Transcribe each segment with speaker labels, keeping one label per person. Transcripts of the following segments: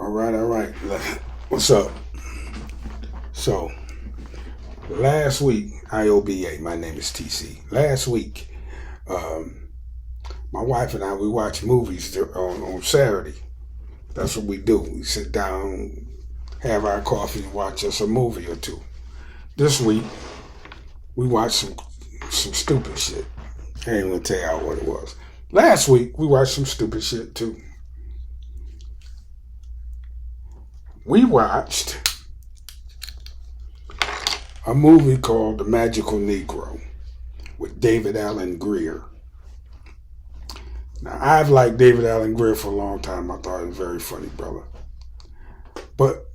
Speaker 1: All right. What's up? So, last week, IOBA, my name is TC. Last week, my wife and I, we watch movies on Saturday. That's what we do. We sit down, have our coffee, and watch us a movie or two. This week, we watched some stupid shit. I ain't gonna tell y'all what it was. Last week, we watched some stupid shit too. We watched a movie called The Magical Negro with David Alan Grier. Now, I've liked David Alan Grier for a long time. I thought he was a very funny brother. But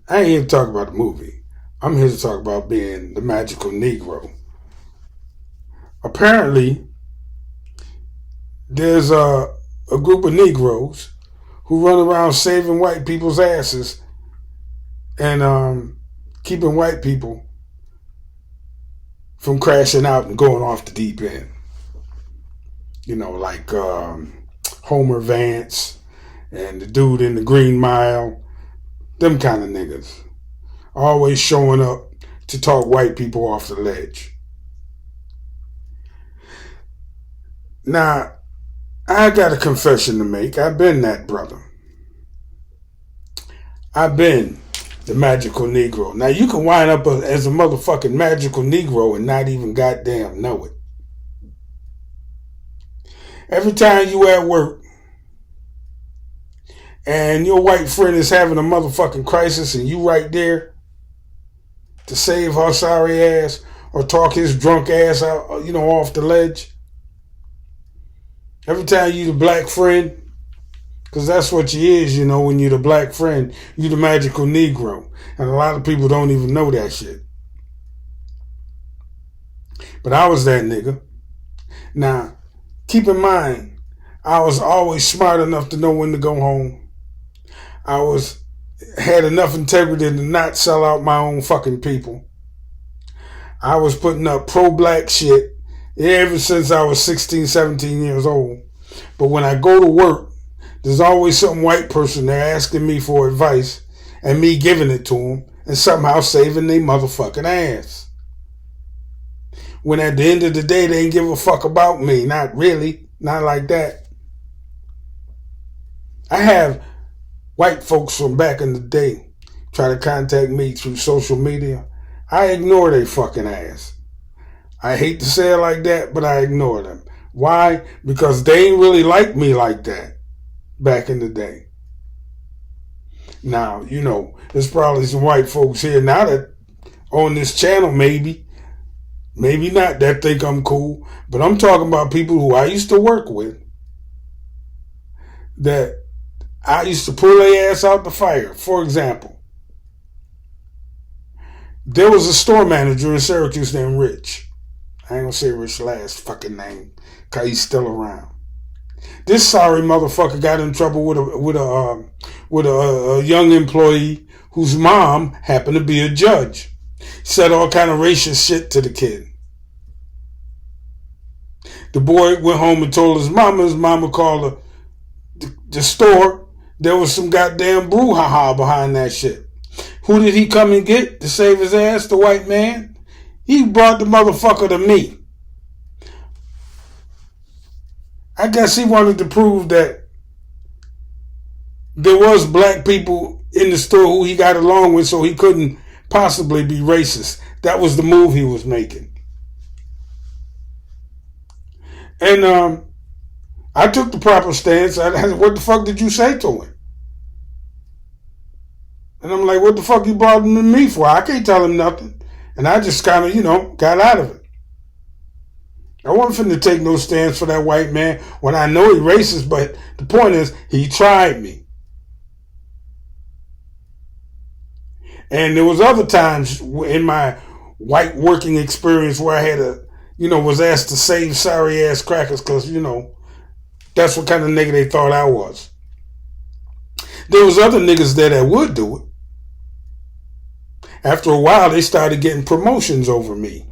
Speaker 1: I ain't here to talk about the movie. I'm here to talk about being the magical Negro. Apparently, there's a group of Negroes who run around saving white people's asses and keeping white people from crashing out and going off the deep end. You know, like Homer Vance and the dude in the Green Mile, them kind of niggas. Always showing up to talk white people off the ledge. Now, I got a confession to make. I've been that brother. I've been the magical Negro. Now, you can wind up as a motherfucking magical Negro and not even goddamn know it. Every time you at work and your white friend is having a motherfucking crisis and you right there to save her sorry ass or talk his drunk ass out, off the ledge. Every time you the black friend, because that's what you is, when you're the black friend, you the magical Negro. And a lot of people don't even know that shit. But I was that nigga. Now, keep in mind, I was always smart enough to know when to go home. I had enough integrity to not sell out my own fucking people. I was putting up pro-black shit ever since I was 16, 17 years old. But when I go to work, there's always some white person there asking me for advice and me giving it to them and somehow saving their motherfucking ass. When at the end of the day, they ain't give a fuck about me. Not really. Not like that. I have white folks from back in the day try to contact me through social media. I ignore their fucking ass. I hate to say it like that, but I ignore them. Why? Because they ain't really like me like that back in the day. Now, there's probably some white folks here now that on this channel maybe not, that think I'm cool, but I'm talking about people who I used to work with that I used to pull their ass out the fire. For example, there was a store manager in Syracuse named Rich. I ain't gonna say Rich last fucking name, cause he's still around. This sorry motherfucker got in trouble with a young employee whose mom happened to be a judge. Said all kind of racist shit to the kid. The boy went home and told his mama called the store. There was some goddamn brouhaha behind that shit. Who did he come and get to save his ass? The white man? He brought the motherfucker to me. I guess he wanted to prove that there was black people in the store who he got along with, so he couldn't possibly be racist. That was the move he was making. And I took the proper stance. I said, what the fuck did you say to him? And I'm like, what the fuck you brought him to me for? I can't tell him nothing. And I just kind of, got out of it. I wasn't finna take no stance for that white man when I know he racist, but the point is, he tried me. And there was other times in my white working experience where I had was asked to save sorry ass crackers because, that's what kind of nigga they thought I was. There was other niggas there that would do it. After a while, they started getting promotions over me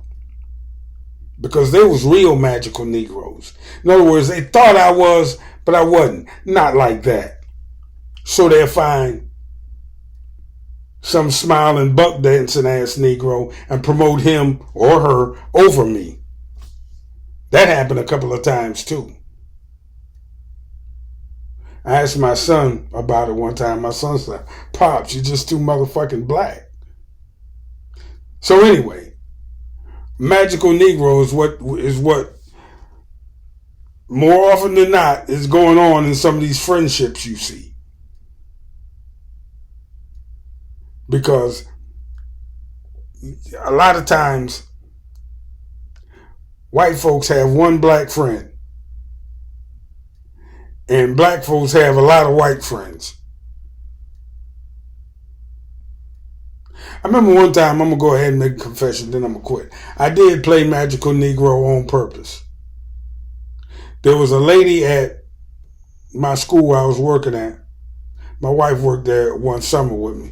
Speaker 1: because they was real magical Negroes. In other words, they thought I was, but I wasn't. Not like that. So they'll find some smiling, buck dancing ass Negro and promote him or her over me. That happened a couple of times too. I asked my son about it one time. My son said, "Pops, you're just too motherfucking black." So anyway, magical Negro is what more often than not is going on in some of these friendships you see. Because a lot of times white folks have one black friend and black folks have a lot of white friends. I remember one time, I'm going to go ahead and make a confession, then I'm going to quit. I did play Magical Negro on purpose. There was a lady at my school I was working at. My wife worked there one summer with me.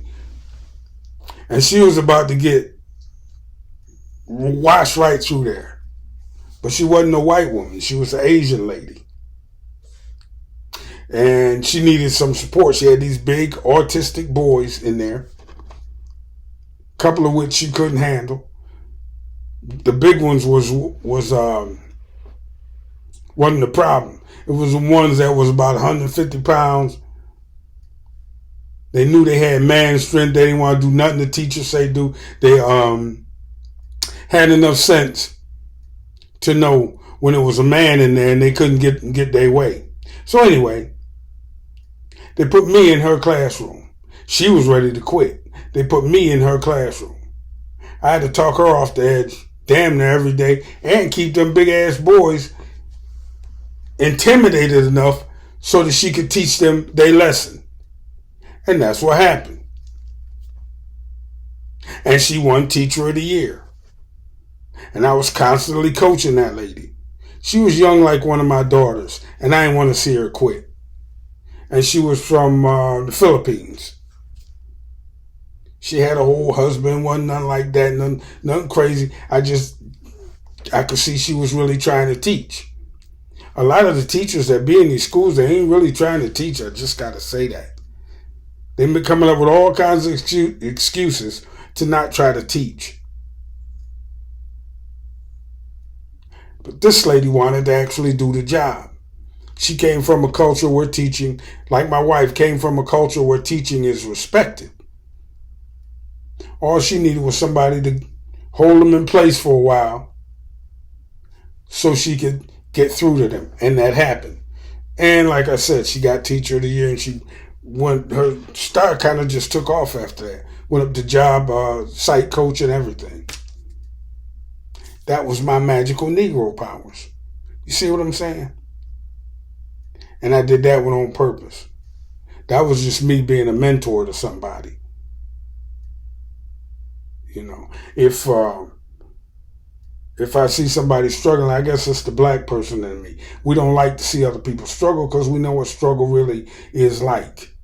Speaker 1: And she was about to get washed right through there. But she wasn't a white woman. She was an Asian lady. And she needed some support. She had these big autistic boys in there, a couple of which she couldn't handle. The big ones wasn't the problem. It was the ones that was about 150 pounds. They knew they had man strength. They didn't want to do nothing the teacher say do. They had enough sense to know when it was a man in there and they couldn't get their way. So anyway, they put me in her classroom. She was ready to quit. They put me in her classroom. I had to talk her off the edge damn near every day and keep them big ass boys intimidated enough so that she could teach them their lesson. And that's what happened. And she won Teacher of the Year. And I was constantly coaching that lady. She was young like one of my daughters, and I didn't want to see her quit. And she was from the Philippines. She had a whole husband, wasn't nothing like that, nothing crazy. I could see she was really trying to teach. A lot of the teachers that be in these schools, they ain't really trying to teach. I just got to say that. They've been coming up with all kinds of excuses to not try to teach. But this lady wanted to actually do the job. She came from a culture where teaching, like my wife, came from a culture where teaching is respected. All she needed was somebody to hold them in place for a while so she could get through to them. And that happened. And like I said, she got Teacher of the Year, and her star kind of just took off after that. Went up to job, site coach and everything. That was my magical Negro powers. You see what I'm saying? And I did that one on purpose. That was just me being a mentor to somebody. You know, if I see somebody struggling, I guess it's the black person in me. We don't like to see other people struggle because we know what struggle really is like.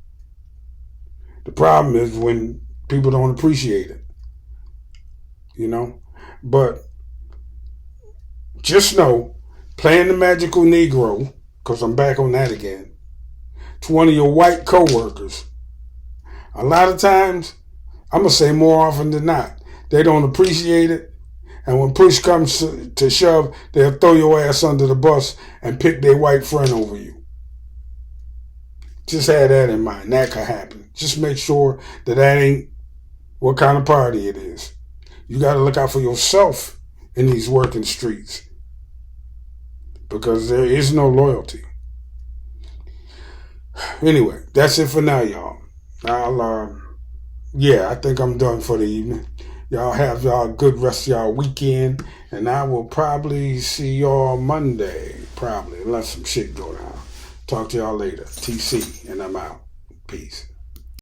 Speaker 1: The problem is when people don't appreciate it. You know? But just know, playing the magical Negro, because I'm back on that again, to one of your white coworkers, a lot of times, I'm going to say more often than not, they don't appreciate it. And when push comes to shove, they'll throw your ass under the bus and pick their white friend over you. Just have that in mind. That could happen. Just make sure that ain't what kind of party it is. You got to look out for yourself in these working streets, because there is no loyalty. Anyway, that's it for now, y'all. I think I'm done for the evening. Y'all have y'all a good rest of y'all weekend, and I will probably see y'all Monday, probably, unless some shit go down. Talk to y'all later. TC, and I'm out. Peace.